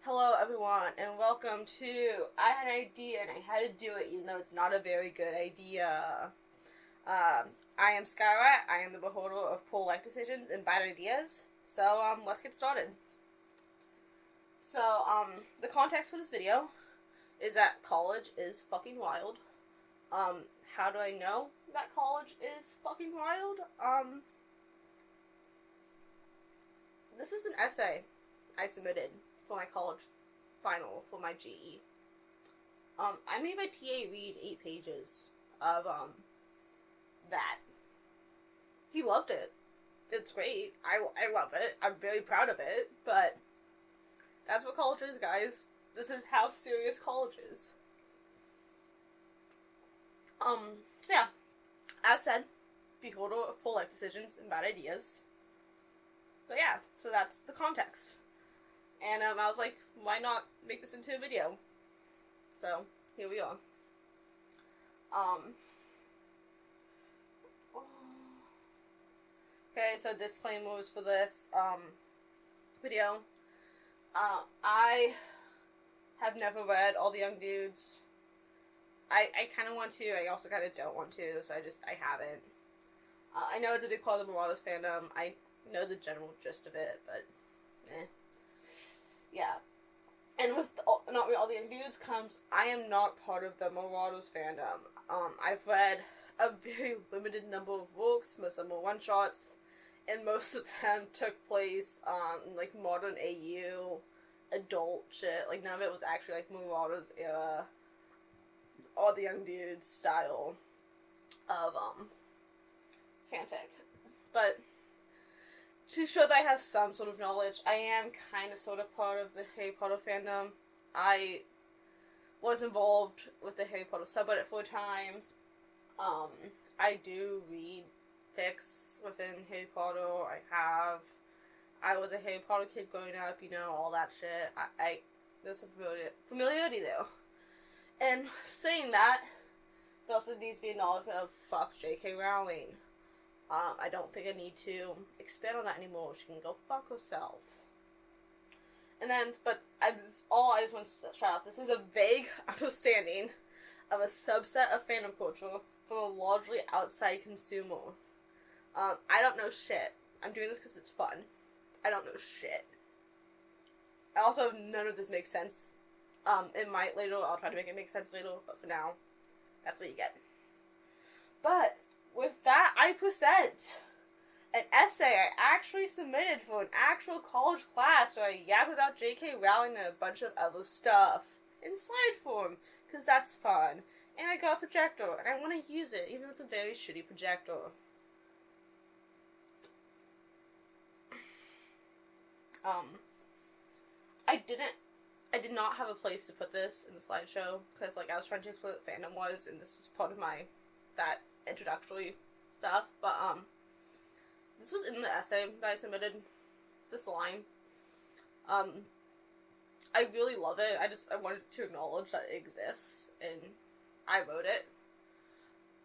Hello everyone, and welcome to I Had an Idea and I Had to Do It, even though it's not a very good idea. I am Skyra, I am the beholder of poor life decisions and bad ideas, so let's get started. So, the context for this video is that college is fucking wild. How do I know that college is fucking wild? This is an essay I submitted for my college final for my GE. I made my TA read 8 pages of, that. He loved it. It's great. I love it. I'm very proud of it, but that's what college is, guys. This is how serious college is. So yeah. As said, beholder of poor life decisions and bad ideas. But yeah, so that's the context. And I was like, why not make this into a video? So, here we are. Okay, so disclaimers for this video. I have never read All the Young Dudes. I kind of want to, I also kind of don't want to, so I haven't. I know it's a big part of the Marauders fandom. I know the general gist of it, but yeah. And with not really All the Young Dudes comes, I am not part of the Marauders fandom. I've read a very limited number of books, most of them were one-shots, and most of them took place in, like, modern AU, adult shit. Like, none of it was actually, like, Marauders era, All the Young Dudes style of, fanfic. But to show that I have some sort of knowledge, I am kind of sort of part of the Harry Potter fandom. I was involved with the Harry Potter subreddit for a time. I do read fics within Harry Potter. I was a Harry Potter kid growing up, you know, all that shit. There's some familiarity there. And saying that, there also needs to be acknowledgement of fuck J.K. Rowling. I don't think I need to expand on that anymore. She can go fuck herself. And then, but I just want to shout out, this is a vague understanding of a subset of fandom culture from a largely outside consumer. I don't know shit. I'm doing this because it's fun. I don't know shit. Also, none of this makes sense. It might later. I'll try to make it make sense later, but for now, that's what you get. But with that, I present an essay I actually submitted for an actual college class where I yap about J.K. Rowling and a bunch of other stuff in slide form, because that's fun. And I got a projector, and I want to use it, even though it's a very shitty projector. I did not have a place to put this in the slideshow, because, like, I was trying to explain what fandom was, and this is part of that introductory stuff, but, this was in the essay that I submitted, this line. I really love it. I wanted to acknowledge that it exists, and I wrote it,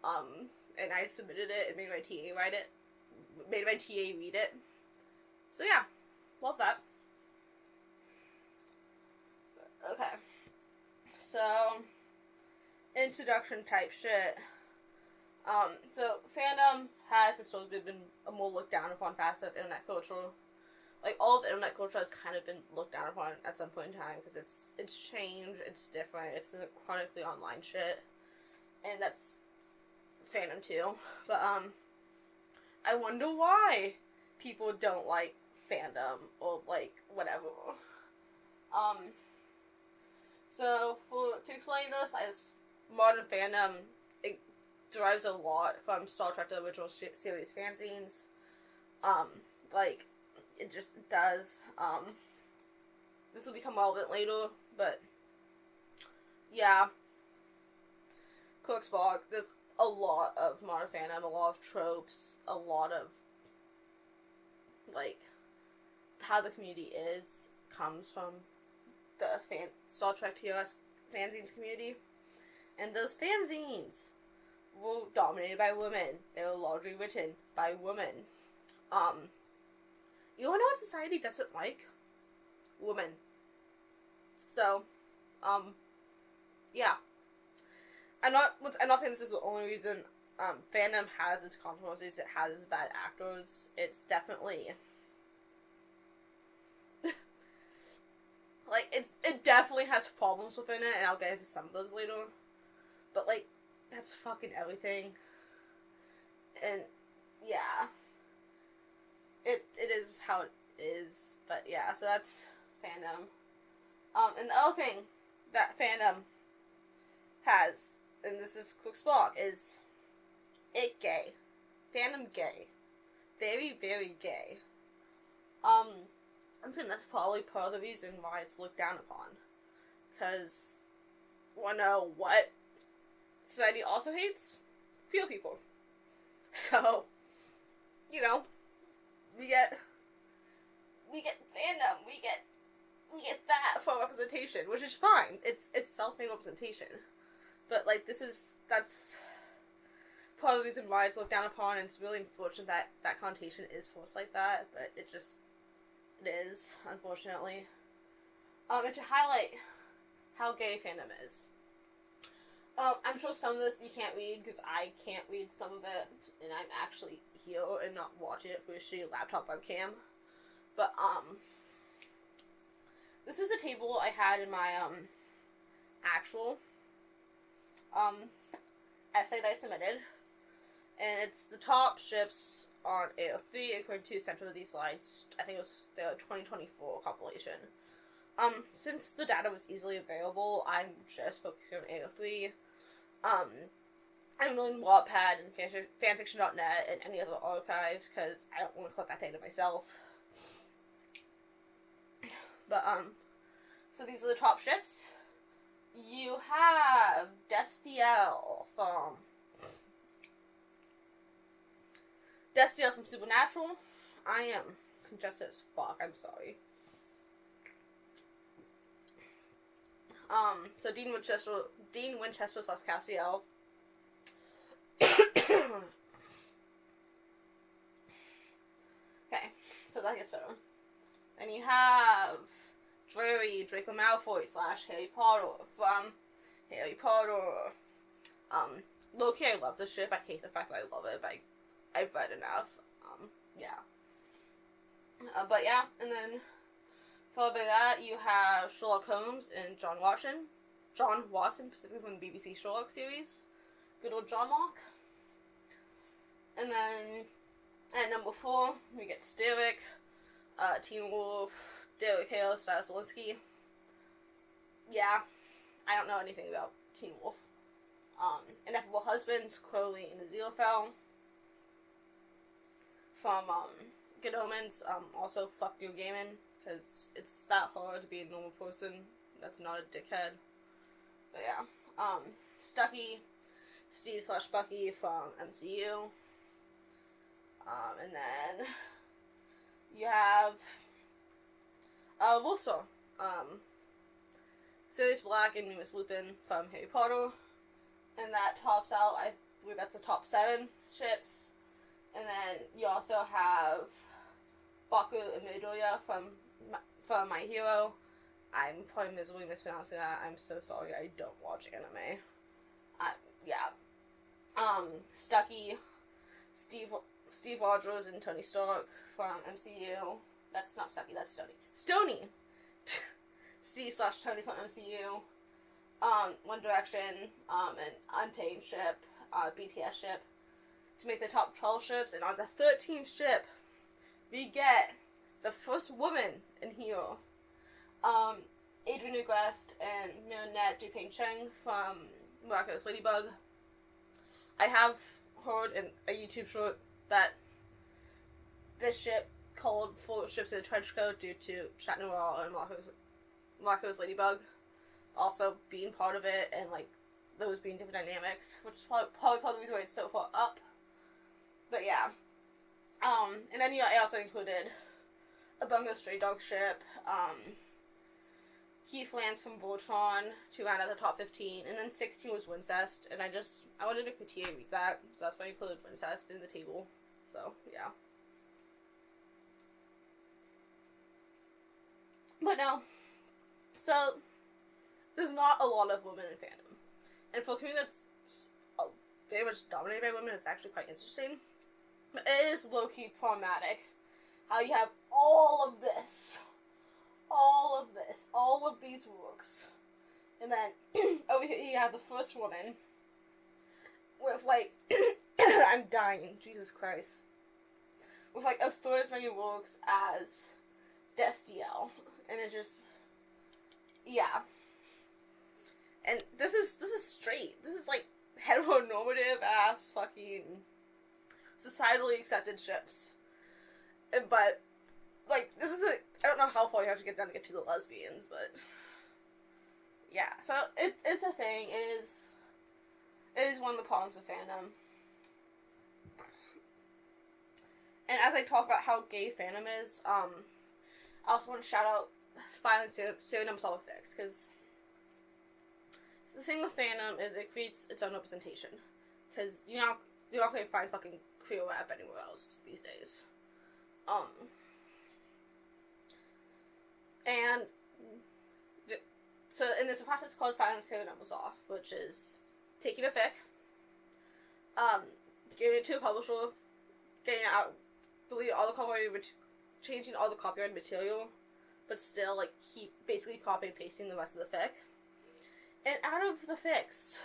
and I submitted it, and made my TA read it, so yeah, love that. Okay, so, introduction type shit. So fandom has historically been a more looked down upon facet of internet culture. Like, all of internet culture has kind of been looked down upon at some point in time, because it's changed, it's different, it's chronically online shit, and that's fandom too. But, I wonder why people don't like fandom, or, like, whatever. So, to explain this, modern fandom, it derives a lot from Star Trek the original series fanzines. Like, it just does. This will become relevant later, but yeah. Quick Spock, there's a lot of modern fandom, a lot of tropes, a lot of, like, how the community comes from the Star Trek TOS fanzines community. And those fanzines were dominated by women. They were largely written by women. You wanna know what society doesn't like? Women. So, yeah. I'm not saying this is the only reason fandom has its controversies, it has its bad actors. It's definitely like it definitely has problems within it, and I'll get into some of those later. But like, that's fucking everything. And yeah. It is how it is, but yeah, so that's fandom. And the other thing that fandom has, and this is quick spark, is it gay. Fandom gay. Very, very gay. I'm saying that's probably part of the reason why it's looked down upon. Because, wanna what society also hates? Queer people. So, you know, we get fandom, we get that for representation, which is fine. It's self-made representation. But like, that's part of the reason why it's looked down upon, and it's really unfortunate that connotation is forced like that, but it is, unfortunately. And to highlight how gay fandom is. I'm sure some of this you can't read, because I can't read some of it, and I'm actually here and not watching it through a shitty laptop webcam. But, this is a table I had in my, actual, essay that I submitted. And it's the top ships on AO3 according to Central of these slides. I think it was the 2024 compilation. Since the data was easily available, I'm just focusing on AO3. I'm doing Wattpad and fanfiction.net and any other archives, because I don't want to collect that data myself. But, so these are the top ships. You have Destiel from Supernatural. I am congested as fuck, I'm sorry. So Dean Winchester / Cassiel. Okay, so that gets better. Then you have Draco Malfoy / Harry Potter from Harry Potter. Low-key, I love this ship. I hate the fact that I love it, but I've read enough. Yeah. But yeah, and then followed by that, you have Sherlock Holmes and John Watson, specifically from the BBC Sherlock series. Good old John Locke. And then, at number 4, we get Sterrick, Teen Wolf, Derek Hale, Stiles Zielinski. Yeah, I don't know anything about Teen Wolf. Ineffable Husbands, Crowley and Aziraphale. From, Good Omens, also fuck New Gaiman, because it's that hard to be a normal person that's not a dickhead. But yeah, Stucky, Steve / Bucky from MCU. And then you have Wolfstar, Sirius Black and Remus Lupin from Harry Potter, and that tops out, I believe that's the top 7 ships. And then you also have Baku and Midoriya from My Hero. I'm probably miserably mispronouncing that. I'm so sorry. I don't watch anime. Yeah. Stucky, Steve Rogers and Tony Stark from MCU. That's not Stucky, that's Stony. Stony! Steve / Tony from MCU. One Direction, an Untamed ship, BTS ship, to make the top 12 ships. And on the 13th ship, we get the first woman in here. Adrienne Ugrest and Marinette Dupain-Cheng from Miraculous Ladybug. I have heard in a YouTube short that this ship called 4 ships in a trench coat due to Chat Noir and Miraculous Ladybug also being part of it, and like those being different dynamics, which is probably part of the reason why it's so far up. But yeah. And then I also included a Bungo Stray Dog ship, Keith Lance from Voltron to round out the top 15, and then 16 was Wincest, and I wanted to critique read that, so that's why I included Wincest in the table. So, yeah. But no. So, there's not a lot of women in fandom. And for a community that's very much dominated by women, it's actually quite interesting. But it is low-key problematic how you have all of these works, and then over here you have the first woman with, like, I'm dying, Jesus Christ, with, like, a third as many works as Destiel, and it just, yeah. And this is straight. This is, like, heteronormative-ass fucking societally accepted ships. But, like, this is I don't know how far you have to get down to get to the lesbians, but yeah, so it's a thing. It is one of the problems of fandom. And as I talk about how gay fandom is, I also want to shout out Violence Pseudonym Solifix, because the thing with fandom is it creates its own representation. Because you're not going to find fucking queer rap anywhere else these days. And there's a practice called filing pseudonyms off, which is taking a fic, giving it to a publisher, getting it out, deleting all the copyrighted, changing all the copyrighted material, but still, like, keep basically copy and pasting the rest of the fic. And out of the fics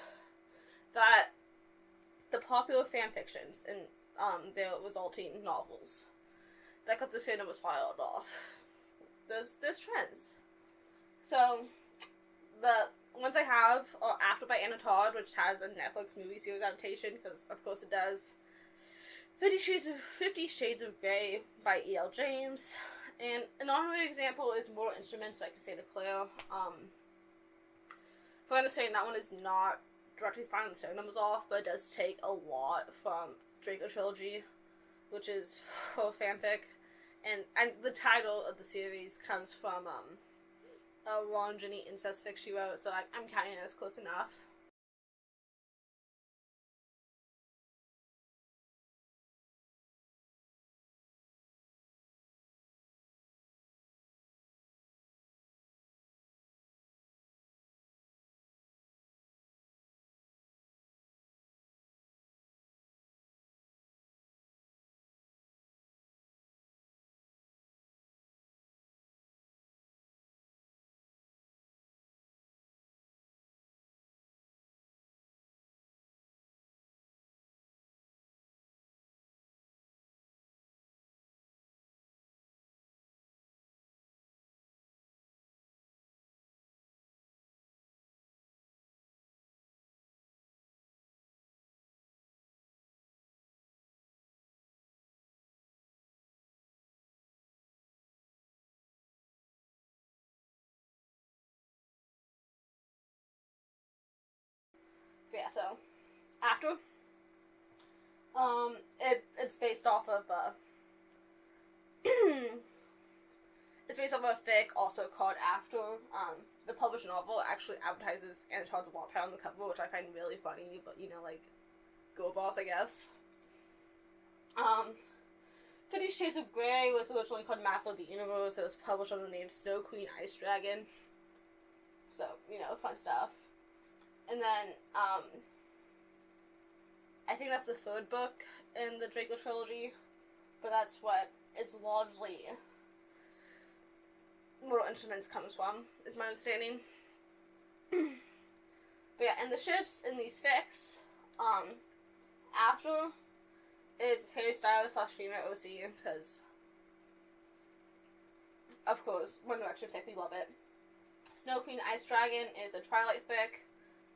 that the popular fanfictions and their resulting novels that got the pseudonyms filed off, there's trends. So the ones I have are After by atyd, which has a Netflix movie series adaptation, because of course it does. 50 Shades of Grey by E.L. James. And an honorary example is Mortal Instruments by Cassandra Clare. If I understand, that one is not directly filing the pseudonyms off, but it does take a lot from Draco Trilogy, which is her fanfic. And the title of the series comes from a Ron Ginny incest fic she wrote, so I'm counting it as close enough. But yeah, so After, it's based off of it's based off of a fic also called After. The published novel actually advertises Anatod's Wattpad on the cover, which I find really funny, but, you know, like, go boss, I guess. 50 Shades of Grey was originally called Master of the Universe. It was published under the name Snow Queen Ice Dragon. So, you know, fun stuff. And then, I think that's the third book in the Draco Trilogy, but that's what it's largely Mortal Instruments comes from, is my understanding. But yeah, and the ships in these fics, After is Harry Styles / female OC, because, of course, One Direction fic, we love it. Snow Queen Ice Dragon is a Twilight fic,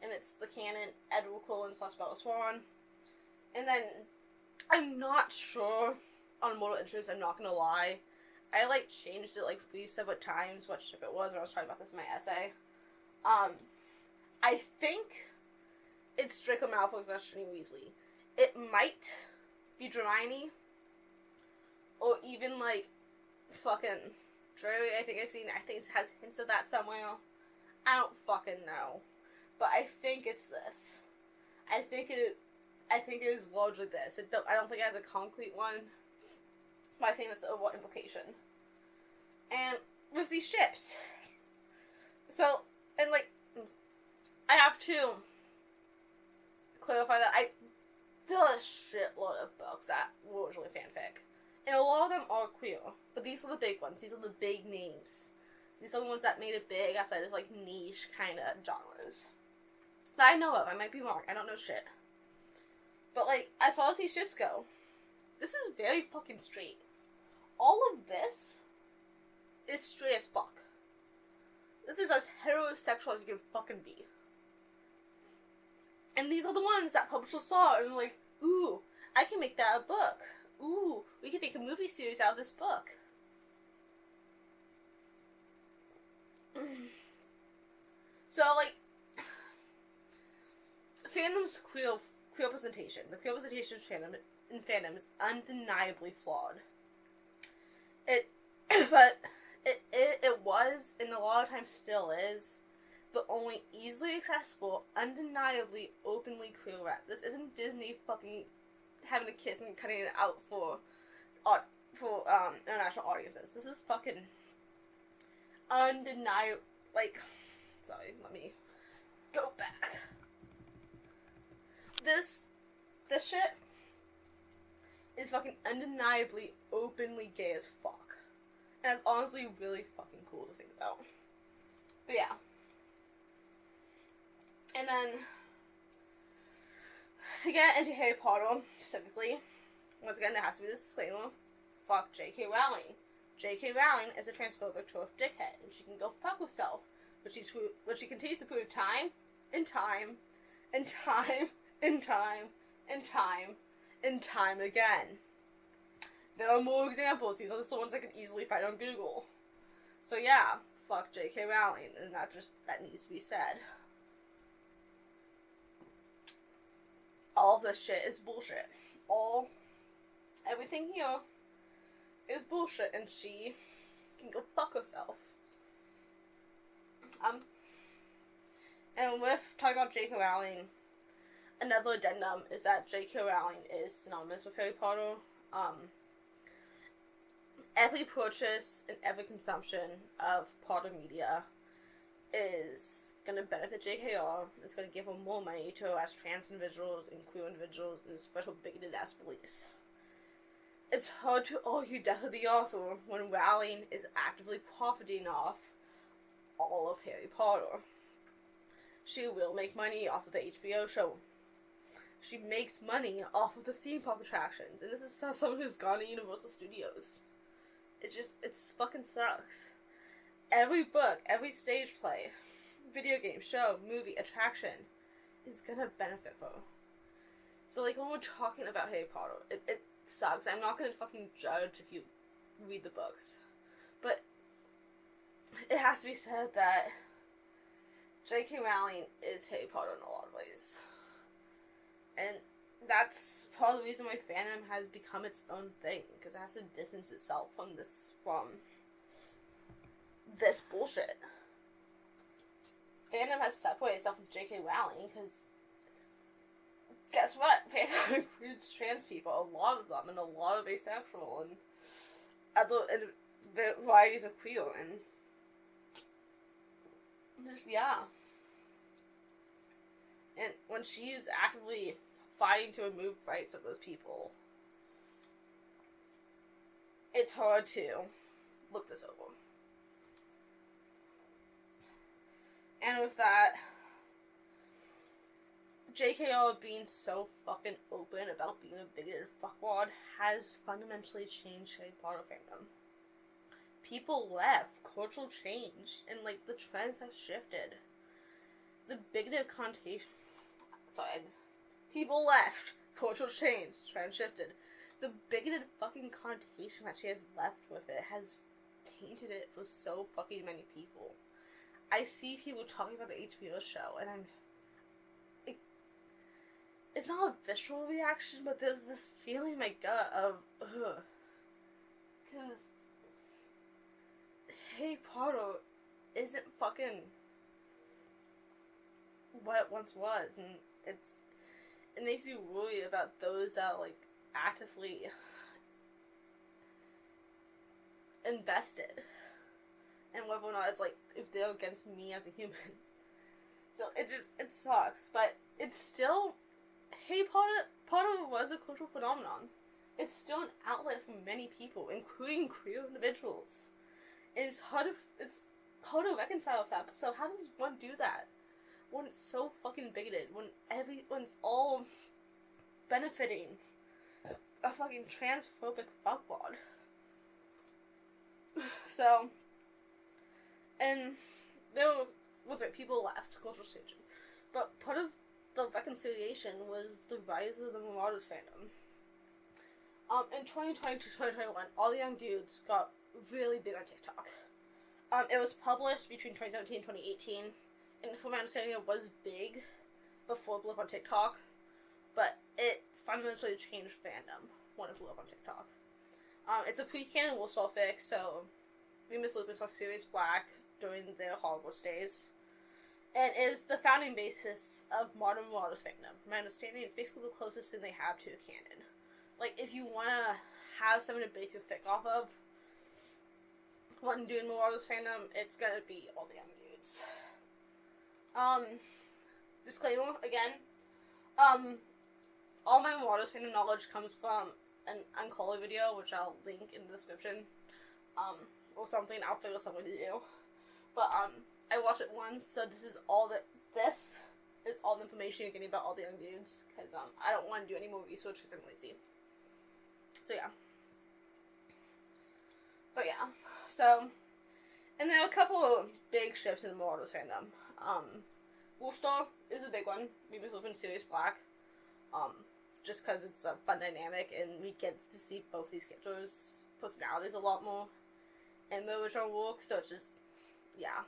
and it's the canon Edward Cullen / Bella Swan. And then, I'm not sure on Mortal Instruments, I'm not gonna lie. I, like, changed it, like, 3 separate times what ship it was when I was talking about this in my essay. I think it's Draco Malfoy / Ginny Weasley. It might be Hermione, or even, like, fucking Drury, I think it has hints of that somewhere. I don't fucking know. But I think it's this. I think it is largely this. I don't think it has a concrete one, but I think that's a what implication. And with these ships, so, and, like, I have to clarify that there are a shitload of books that were originally fanfic. And a lot of them are queer. But these are the big ones. These are the big names. These are the ones that made it big outside of, like, niche kind of genres. That I know of. I might be wrong. I don't know shit. But, like, as far as these ships go, this is very fucking straight. All of this is straight as fuck. This is as heterosexual as you can fucking be. And these are the ones that publishers saw and were like, ooh, I can make that a book. Ooh, we can make a movie series out of this book. So, like, fandom's queer representation. The queer representation in fandom is undeniably flawed. But it was, and a lot of times still is, the only easily accessible, undeniably, openly queer rap. This isn't Disney fucking having a kiss and cutting it out for international audiences. This is fucking undeniable. Like, sorry, let me go back. This shit is fucking undeniably, openly gay as fuck. And it's honestly really fucking cool to think about. But yeah. And then, to get into Harry Potter, specifically, once again, there has to be this disclaimer. Fuck J.K. Rowling. J.K. Rowling is a transphobic turf dickhead, and she can go fuck herself. But she continues to prove time, and time, and time, and time, and time, and time again. There are more examples. These are the ones I can easily find on Google. So yeah, fuck J.K. Rowling, and that needs to be said. All of this shit is bullshit. Everything here is bullshit, and she can go fuck herself. And with talking about J.K. Rowling, another addendum is that J.K. Rowling is synonymous with Harry Potter. Every purchase and every consumption of Potter media is gonna benefit JKR. It's gonna give her more money to harass trans individuals and queer individuals and special bigoted ass beliefs. It's hard to argue death of the author when Rowling is actively profiting off all of Harry Potter. She will make money off of the HBO show. She makes money off of the theme park attractions, and this is someone who's gone to Universal Studios. It fucking sucks. Every book, every stage play, video game, show, movie, attraction is gonna benefit her. So, like, when we're talking about Harry Potter, it sucks. I'm not gonna fucking judge if you read the books. But it has to be said that J.K. Rowling is Harry Potter in a lot of ways. And that's part of the reason why fandom has become its own thing, because it has to distance itself from this bullshit. Fandom has separated itself from J.K. Rowling, because guess what? Fandom includes trans people, a lot of them, and a lot of asexual, and other varieties of queer, and just, yeah. And when she's actively fighting to remove rights of those people, it's hard to look this over. And with that, JKR being so fucking open about being a bigoted fuckwad has fundamentally changed Harry Potter fandom. People left, cultural change, and, like, the trends have shifted. The bigoted connotation... People left, cultural change, trends shifted. The bigoted fucking connotation that she has left with it has tainted it for so fucking many people. I see people talking about the HBO show, and it's not a visceral reaction, but there's this feeling in my gut of, ugh. Because Harry Potter isn't fucking what it once was, and it makes you worry about those that are, like, actively invested, and whether or not it's, like, if they're against me as a human. it sucks, but it's still, Harry Potter was a cultural phenomenon. It's still an outlet for many people, including queer individuals. It's hard to reconcile with that, so how does one do that? When it's so fucking bigoted, when everyone's all benefiting a fucking transphobic fuckwad. So, and there was people left, cultural staging. But part of the reconciliation was the rise of the Marauders fandom. In 2020 to 2021, all the young dudes got really big on TikTok. It was published between 2017 and 2018, and from my understanding it was big before it blew up on TikTok, but it fundamentally changed fandom when it blew up on TikTok. It's a pre-canon Wolfstar fic, so Remus Lupin saw Sirius Black during their Hogwarts days, and is the founding basis of modern Marauders fandom. From my understanding, it's basically the closest thing they have to a canon. Like, if you want to have something to base your fic off of, when doing Marauders fandom, it's gonna be all the young dudes. Disclaimer, again, all my Marauders fandom knowledge comes from an uncarley video, which I'll link in the description, or something. I'll figure something to do. But, I watched it once, so this is all the information you're getting about all the young dudes, because, I don't want to do any more research because I'm lazy. So, yeah. But, yeah. So, and there are a couple of big ships in the Marauders fandom. Wolfstar is a big one. Remus Lupin, Sirius Black. Just because it's a fun dynamic, and we get to see both these characters' personalities a lot more in the original work, so it's just, yeah.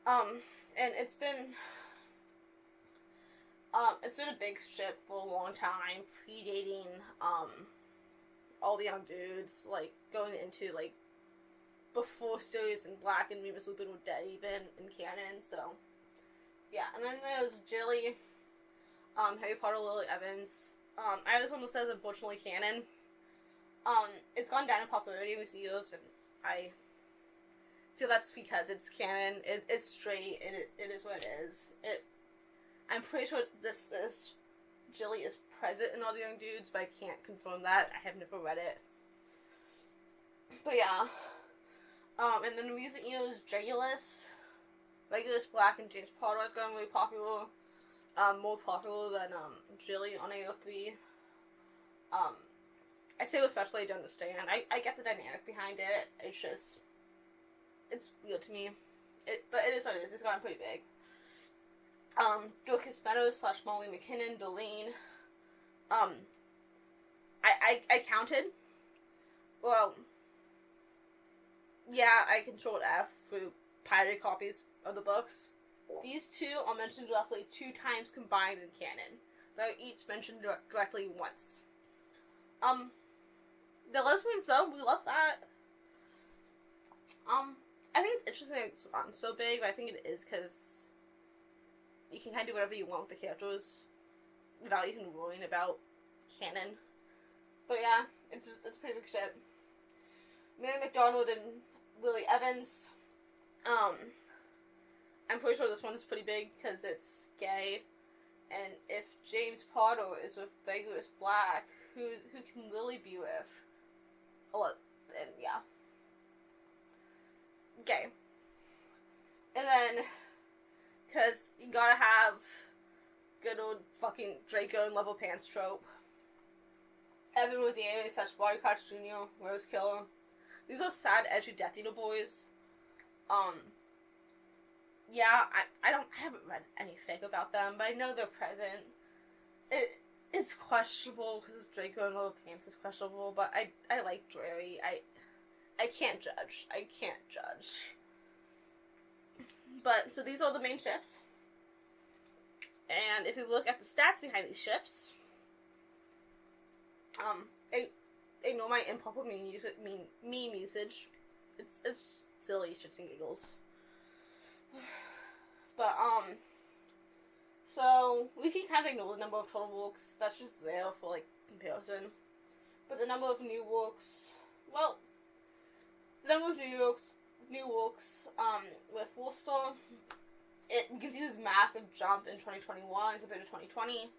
And it's been a big ship for a long time, predating, all the young dudes, like, going into, like, before Sirius and Black and Remus Lupin were dead even in canon, so, yeah. And then there's Jily, Harry Potter, Lily Evans. I just want to say it's unfortunately canon. It's gone down in popularity with years, and I feel that's because it's canon. It's straight, and it is what it is. I'm pretty sure this Jily is present in all the young dudes, but I can't confirm that. I have never read it. But yeah. And then in recent years, Regulus Black and James Potter has gotten really popular. More popular than, Jily on AO3. I say especially, I don't understand. I get the dynamic behind it. It's just, it's weird to me. But it is what it is. It's gotten pretty big. Dorcas Meadows / Molly McKinnon, Dolene. I counted. Well, yeah, I controlled F through pirated copies of the books. These two are mentioned roughly 2 times combined in canon. They're each mentioned directly once. The lesbians though, we love that. I think it's interesting it's so big, but I think it is because you can kind of do whatever you want with the characters without even worrying about canon. But yeah, it's pretty big shit. Mary McDonald and Lily Evans. I'm pretty sure this one is pretty big because it's gay, and if James Potter is with Regulus Black, who can Lily be with? A lot, and yeah, gay. And then, because you gotta have good old fucking Draco and level pants trope. Evan Rosier / Bodycouch Jr., Rosekiller. These are sad, edgy Death Eater boys. Yeah, I haven't read any fic about them, but I know they're present. It's questionable, because Draco and Level Pants is questionable, but I like Dreary. I can't judge. I can't judge. But, so these are the main ships. And if you look at the stats behind these ships, ignore my improper meme usage. It's silly shits and giggles. But, so, we can kind of ignore the number of total books. That's just there for, like, comparison. But the number of new books, well, the number of new books, with Wolfstar you can see this massive jump in 2021 compared to 2020.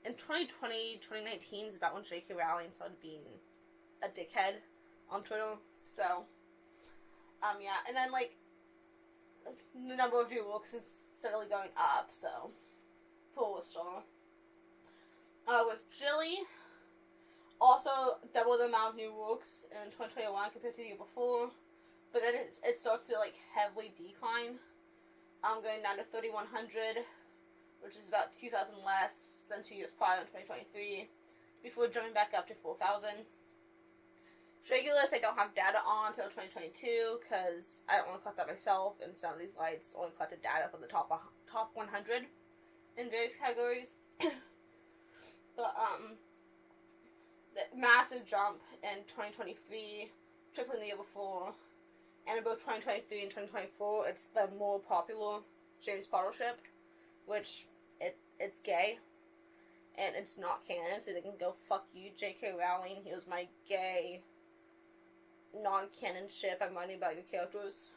In 2020, 2019 is about when J.K. Rowling started being a dickhead on Twitter. So, yeah. And then, like, the number of new books is steadily going up, so, for Wolfstar. With Jily, also double the amount of new books in 2021 compared to the year before, but then it starts to, like, heavily decline. Going down to 3,100, which is about 2,000 less than 2 years prior in 2023, before jumping back up to 4,000. Regulars I don't have data on until 2022, because I don't want to collect that myself, and some of these lights only collected data for the top 100 in various categories. But, the massive jump in 2023, tripling the year before, and in both 2023 and 2024, it's the more popular James Potter ship, which, it's gay, and it's not canon, so they can go fuck you, J.K. Rowling. Here's my gay, non-canon ship. I'm writing about your characters.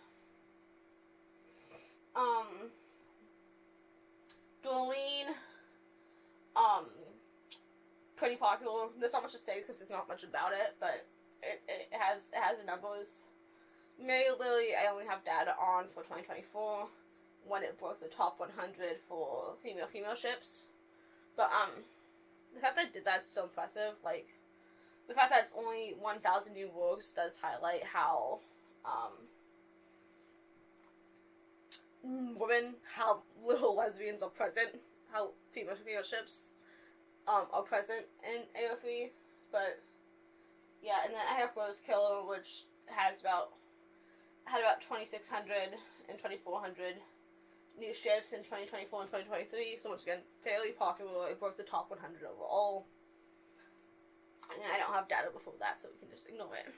Doreen, pretty popular. There's not much to say because there's not much about it, but it has the numbers. Mary Lily, I only have data on for 2024, when it broke the top 100 for female ships. But, the fact that I did that's so impressive. Like, the fact that it's only 1,000 new works does highlight how, how little lesbians are present, how female ships, are present in AO3, but, yeah, and then I have Rosekiller, which had about 2,600 and 2,400 new ships in 2024 and 2023, so once again, fairly popular. It broke the top 100 overall. And I don't have data before that, so we can just ignore it.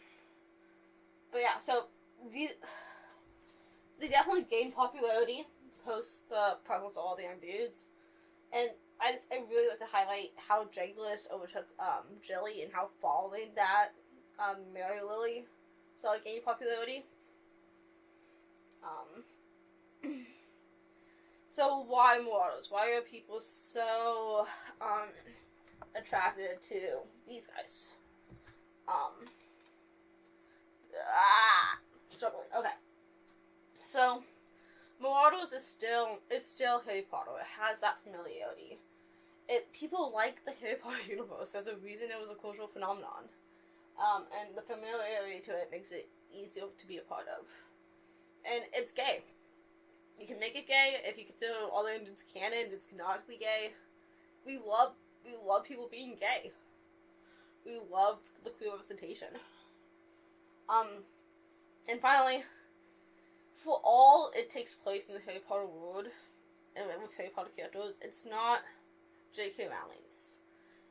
But yeah, so they definitely gained popularity post the prevalence of all the young dudes. And I really like to highlight how Regulus overtook Jily, and how following that Mary Lily started gaining popularity. So why marauders? Why are people so attracted to these guys? Struggling. Okay. So Marauders is still Harry Potter. It has that familiarity. People like the Harry Potter universe. There's a reason it was a cultural phenomenon. And the familiarity to it makes it easier to be a part of. And it's gay. You can make it gay if you consider all the it's canon, it's canonically gay. We love people being gay. We love the queer representation. And finally, for all it takes place in the Harry Potter world, and with Harry Potter characters, it's not J.K. Rowling's.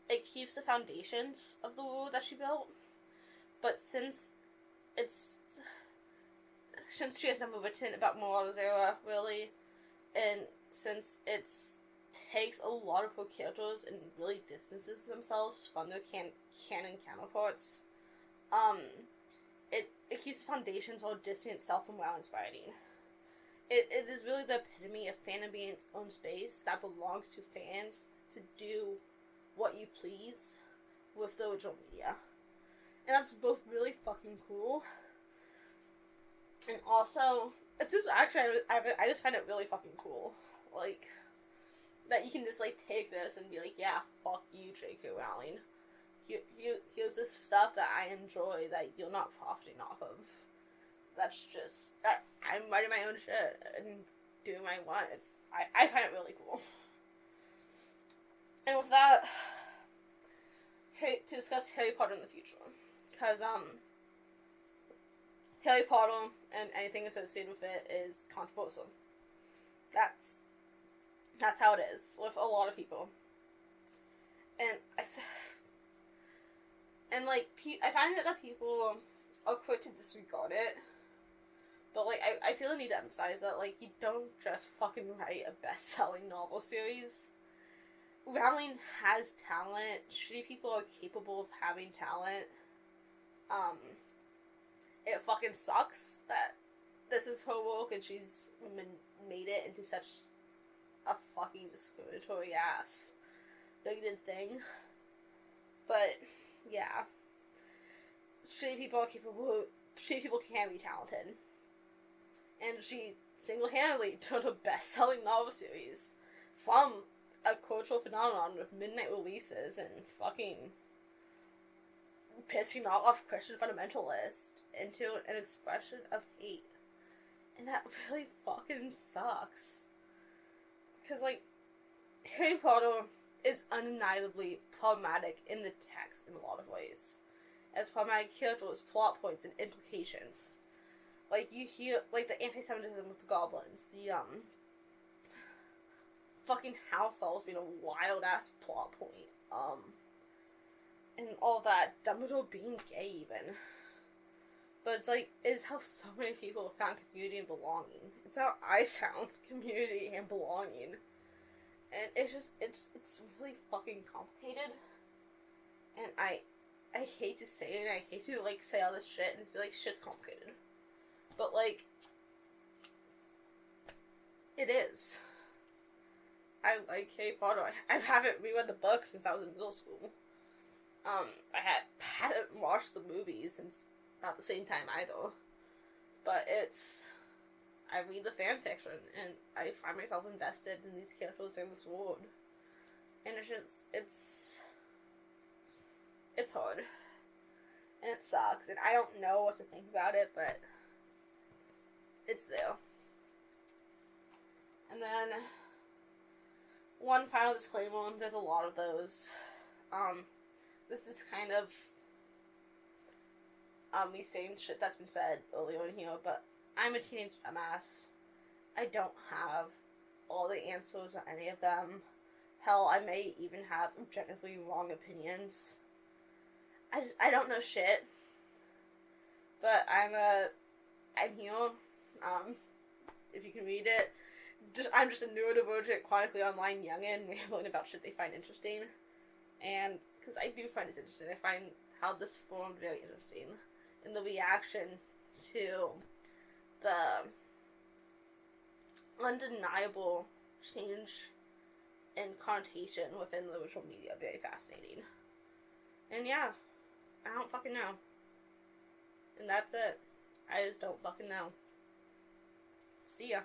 It keeps the foundations of the world that she built, but since she has never written about Marauders era, really, and since it takes a lot of her characters and really distances themselves from their canon counterparts, it keeps the foundations while distancing itself from Rowling's writing. It is really the epitome of fandom being its own space that belongs to fans to do what you please with the original media. And that's both really fucking cool. And also, it's just actually, I just find it really fucking cool. Like, that you can just, like, take this and be like, yeah, fuck you, J.K. Rowling. Here's this stuff that I enjoy that you're not profiting off of. That's just, I'm writing my own shit and doing what I want. I find it really cool. And with that, to discuss Harry Potter in the future. Because, Harry Potter and anything associated with it is controversial. That's how it is with a lot of people. And I find that people are quick to disregard it. But, like, I feel the need to emphasize that, like, you don't just fucking write a best-selling novel series. Rowling has talent. Shitty people are capable of having talent. It fucking sucks that this is her work and she's made it into such a fucking discriminatory ass bigoted thing. But, yeah. Shitty people can be talented. And she single-handedly turned a best-selling novel series from a cultural phenomenon with midnight releases and fucking pissing off Christian fundamentalists into an expression of hate. And that really fucking sucks. Because, like, Harry Potter is undeniably problematic in the text in a lot of ways. As problematic characters, plot points, and implications. Like, you hear, like, the anti-Semitism with the goblins, the, fucking house elves being a wild-ass plot point, and all that, Dumbledore being gay, even. But it's, like, it's how so many people have found community and belonging. It's how I found community and belonging. And it's just, it's really fucking complicated. And I hate to say it, and I hate to, like, say all this shit, and just be like, shit's complicated. But, like, it is. I like Harry Potter. I haven't reread the book since I was in middle school. I hadn't watched the movies since about the same time either. But I read the fanfiction, and I find myself invested in these characters and this world. And it's hard. And it sucks, and I don't know what to think about it, but it's there. And then, one final disclaimer, there's a lot of those. This is kind of, me saying shit that's been said earlier in here, but I'm a teenage dumbass. I don't have all the answers on any of them. Hell, I may even have objectively wrong opinions. I don't know shit. But I'm here. If you can read it. I'm just a neurodivergent, chronically online youngin' rambling about shit they find interesting. And, because I do find this interesting. I find how this formed very interesting. And the reaction to the undeniable change in connotation within the visual media very fascinating. And yeah, I don't fucking know. And that's it. I just don't fucking know. See ya.